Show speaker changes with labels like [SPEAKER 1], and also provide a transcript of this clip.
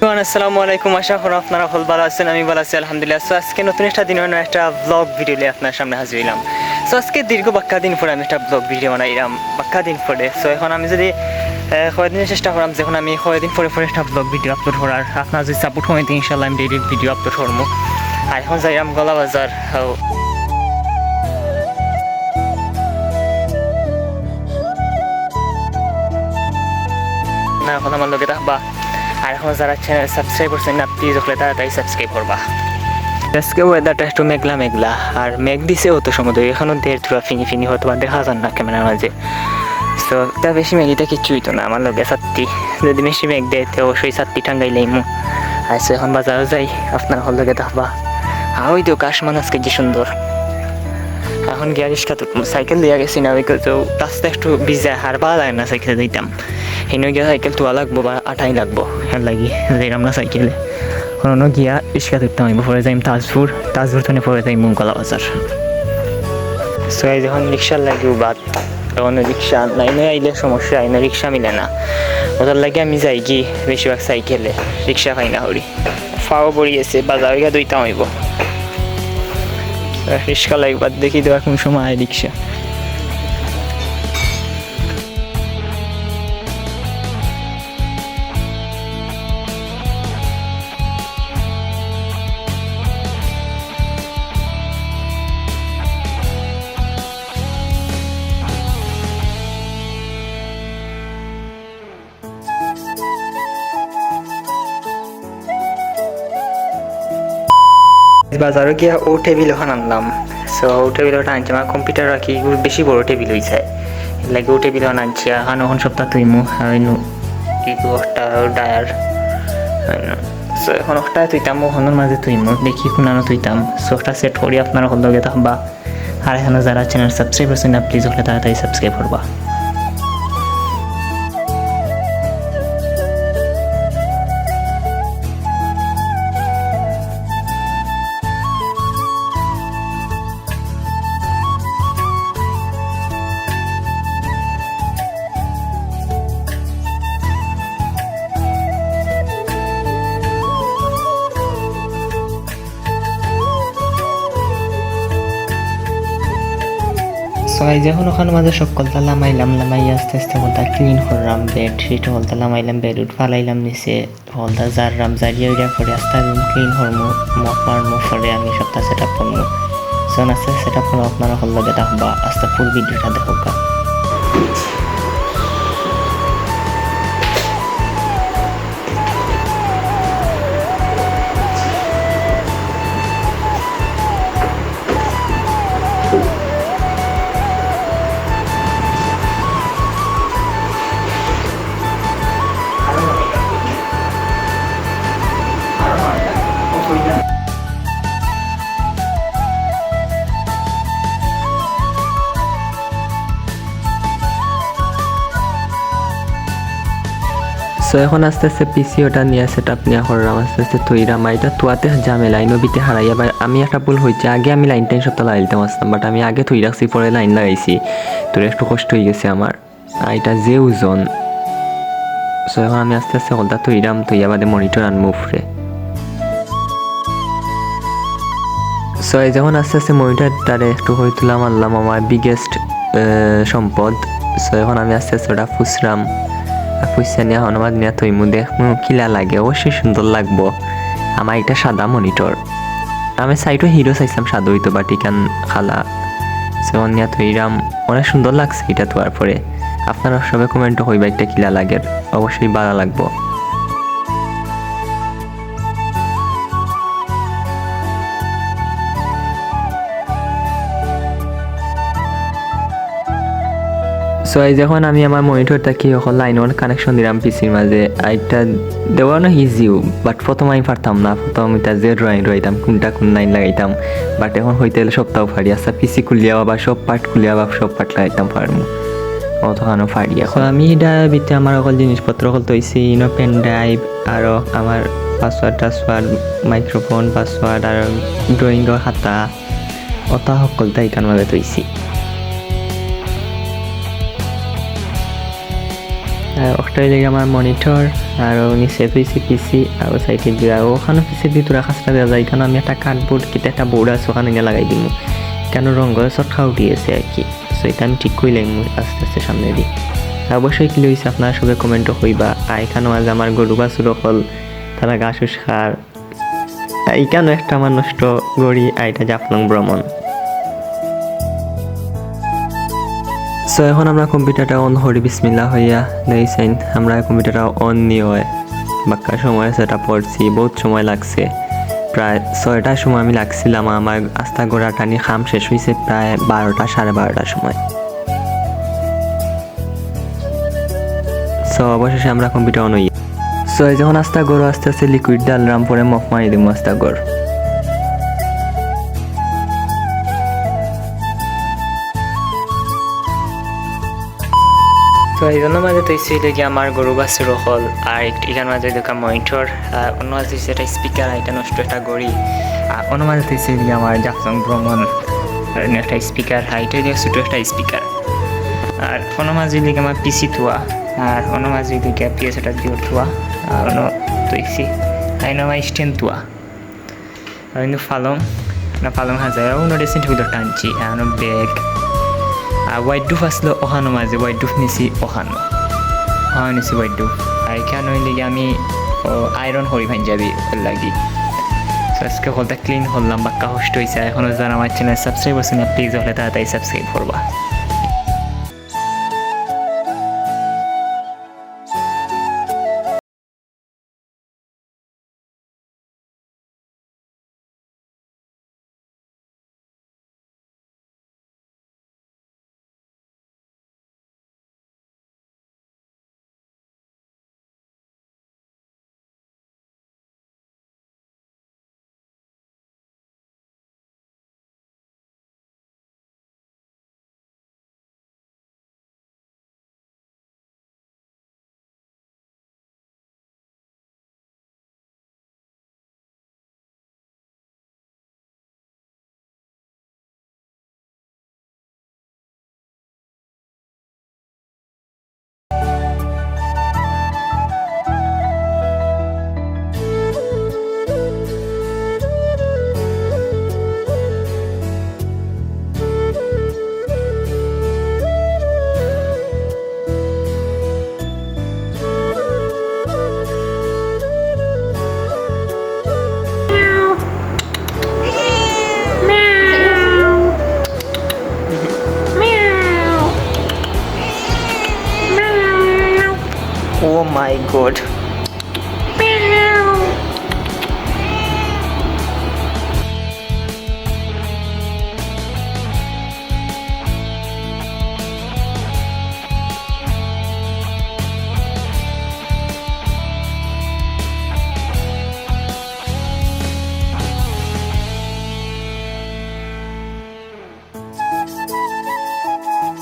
[SPEAKER 1] আসসালামু আলাইকুম, আশা করি আপনারা সকল ভালো আছেন। আমি ভালো আছি আলহামদুলিল্লাহ। সো আজকে নতুন একটা দিনের একটা ব্লগ ভিডিও নিয়ে আপনার সামনে হাজির হইলাম। সো আজকে দীর্ঘ বাক্কা দিন পরে আমি একটা ব্লগ ভিডিও বানাইলাম, বাক্কা দিন পরে। সো এখন আমি যদি কয়েকদিনের চেষ্টা করলাম যখন আমি কয়েকদিন পরে পরে একটা ব্লগ ভিডিও আপলোড করার, আপনার যদি সাপোর্ট হয় ইনশাল্লাহ আমি ডেইলি ভিডিও আপলোড করবো। আর এখন যাইলাম গলা বাজার। না এখন আমার লোকে থাকবা, আর এখন যারা চ্যানেল সাবস্ক্রাইব করছেন না প্লিজ ওখানে তাড়াতাড়ি সাবস্ক্রাইব করবা। আজকে ওয়েদারটা একটু মেঘলা মেঘলা, আর মেঘ দিছে অত সমুদ্র এখনও দের থোড়া ফিনি ফিনি হয়তো বা দেখা যান না ক্যামেরার মাঝে। তো তা বেশি মেঘিটা কিছুই তো না আমার লগে ছাত্রী, যদি বেশি মেঘ দেয় তো অবশ্যই ছাত্রী টাঙ্গাইলেই মু। আচ্ছা এখন বাজারও যাই, আপনার হল লগে থাকবা। ওই তো কাশমান আজকে যে সুন্দর। এখন গিয়া রিক্সা তো সাইকেল দিয়া গেছি না, ওই তো রাস্তা একটু ভিজা আর ভালো লাগে না সাইকেলে দিতাম। হেন গিয়া সাইকেল তোয়া লাগবো বা আটাই লাগবো, হ্যাঁ লাগি যাইলাম না সাইকেলে। কোনো গিয়া রিক্সা ধরতাম আইব, পরে যাইম তাজপুর থেকে পরে যাইম গলা বাজার। সো এই যখন রিক্সার লাগিও বাদ, তখন রিক্সা লাইনে আইলে সমস্যা, আইনে রিক্সা মিলে না। ওটার লাগে আমি যাই কি বেশিরভাগ সাইকেলে, রিক্সা পাই না হরি। ফাও পড়িয়েছে বাজার গিয়া দুইতাম আইব, রিক্সা লাগবে দেখি দেওয়া কোন সময় আয় রিক্সা। বাজারে গিয়া ও টেবিল ওখান আনলাম। সো ও টেবিল ওটা আনছি, আমার কম্পিউটার রাখি বেশি বড় টেবিল হয়েছে, লাগে ও টেবিল আনছি। এখন ওখান সপ্তাহ তুইমু একটা ডায়ার। সো এখন একটা তুইতাম ওখানের মাঝে তুইমু দেখি কোনানো তুইতাম। সো একটা সেট করি আপনারা হল লগে থাকবা। আর এখানে যারা চ্যানেল সাবস্ক্রাইব করছেন না প্লিজ ওখানে তাড়াতাড়ি সাবস্ক্রাইব করবা। সো এই যখন ওখানে মাঝে সব কলতা লামাইলাম, লামাই আস্তে আস্তে কলতা ক্লিন করলাম, বেডশিট হলতা লামাইলাম, বেড উঠ ফালাইলাম নিচে, হলতা জারলাম, জারিয়ে উড়িয়া করে আস্তে রুম ক্লিন করবো, মপ মারমো, পরে আমি সপ্তাহ সেট আপ করবো। সো আস্তে সেট আপ করবো, আপনারা হল লগে থাকবা, আস্তে ফুল ভিডিওটা দেখো। সো এখন আস্তে আস্তে পিসি ওটা নিয়ে সেট আপ নিয়ে করলাম, আস্তে আস্তে তৈরাম। এটা তোয়াতে ঝামেলা নবীতে হারাইয়া, বা আমি একটা ভুল হয়েছে, আগে আমি লাইন টাইন সপ্তাহ লাগাইতাম আসতাম, বাট আমি আগে তৈ রাখছি পরে লাইন লাগাইছি, তোর একটু কষ্ট হয়ে গেছে আমার। এটা যে ওজন। সো এখন আমি আস্তে আস্তে হলটা তৈরাম, তৈয়া বাদে মনিটর আনবো উপরে। সো এই যখন আস্তে আস্তে মনিটরটারে একটু করে তুলাম আনলাম, আমার বিগেস্ট সম্পদ। সো এখন আমি আস্তে আস্তে ওটা ফুসরাম, ফুসা নিয়ে হনুমান নিয়ে তৈমু দেখমু কিলা লাগে, অবশ্যই সুন্দর লাগবো। আমার এটা সাদা মনিটর, আমি সাইডও হিরো চাইছিলাম সাদা হইতো বা টিকান খালা। সে নিয়ে তৈরাম, অনেক সুন্দর লাগছে এটা তোয়ার পরে। আপনারা সবাই কমেন্টও হইবা একটা কিলা লাগে, অবশ্যই ভালো লাগবো। সো এই যখন আমি আমার মনিটরটা কি এখন লাইন ওয়ান কানেকশন দিলাম পিসির মাঝে, এটা দেওয়ানো ইজিও, বাট প্রথম আমি পারতাম না। প্রথম এটা যে ড্রয়িং রইতাম কোনটা কোন লাইন লাগাইতাম, বাট এখন হইতে গেলে সপ্তাহ ফাড়ি আসা পিসি খুলিয়া বা সব পার্ট খুলিয়া বা সব পার্ট লাগাইতাম পারমু, অতখানো ফাড়ি। এখন আমি এটা ভিতরে আমার অকল জিনিসপত্র অকল তৈছি, পেন ড্রাইভ, আরও আমার পাসওয়ার্ড টাসওয়ার্ড, মাইক্রোফোন পাসওয়ার্ড, আর ড্রয়িংয়ের খাতা, অতা সকলটা এখান মাঝে তৈছি। একটা হইলে আমার মনিটর আর নিচে থইছি পিসি আর সাইডে দিয়া ওখানে পিসি দিয়ে তোরা খাসটা দেওয়া যায় এখানে আমি একটা কার্ডবোর্ড কিতে একটা বোর্ড আছে ওখানে গিয়ে লাগাই দিব কেন রঙ চটকা উঠিয়েছে আর কি। সো এটা আমি ঠিক করে লাগবো আস্তে আস্তে সামনে দিই। অবশ্যই কি হয়েছে আপনারা সবাই কমেন্টও হইবা। আর এখানে মাঝে আমার গরু বাছুর হল তারা ঘাস খার এইখানে একটা আমার নষ্ট গড়ি আইটা জাফলং ভ্রমণ। সো এখন আমরা কম্পিউটারটা অন করি বিসমিল্লাহ হইয়া দেখছেন আমরা কম্পিউটারটা অন নিয়ে হয় বাক্কা সময় সেটা পড়ছি বহুত সময় লাগছে প্রায় 6টার সময় আমি লাগছিলাম আমার আস্তা গোড়া টানি খাম শেষ হয়েছে প্রায় 12টা 12:30টার সময়। সো অবশেষে আমরা কম্পিউটার অন হই। সো যখন আস্তা গড় আস্তে আস্তে লিকুইড ডালরাম পরে মফ মারি দিব আস্তা গড়। তো এই জন্য মাঝে তো ছিল কি আমার গরু বাছুর হল আর এখান মাঝে দেখা মনিটর অন্য মাঝে একটা স্পিকার এটা নষ্ট একটা গড়ি আর অন্য মাঝে তো ছিল কি আমার জাফলং ভ্রমণ একটা স্পিকার হাইটে দিয়ে ছোটো একটা স্পিকার আর অন্য মাঝে দিকে আমার পিসি থোয়া আর অন্য মাঝে দিকে পিএস একটা দিয়ে থোয়া আর অন্য তৈছি আইন আমার স্ট্যান্ড থোয়া আর কিন্তু ফালং হাজার অন্য ড্রেসিংগুলো টানছি আর ব্যাগ আর হোয়াইট ডুফ আসলো ওখানো মাঝে হোয়াইট ডুফ নিছি ওখানো নিছি হোয়াইট ডুফ আর এখানে হইলে আমি আয়রন হরি ভাই যাবি লাগি আজকে হলটা ক্লিন করলাম বাক্কা কষ্ট হয়েছে এখনও যারা আমার চ্যানেল সাবস্ক্রাইব করছে না প্লিজ হলে তাড়াতাড়ি সাবস্ক্রাইব করবা। Oh my god.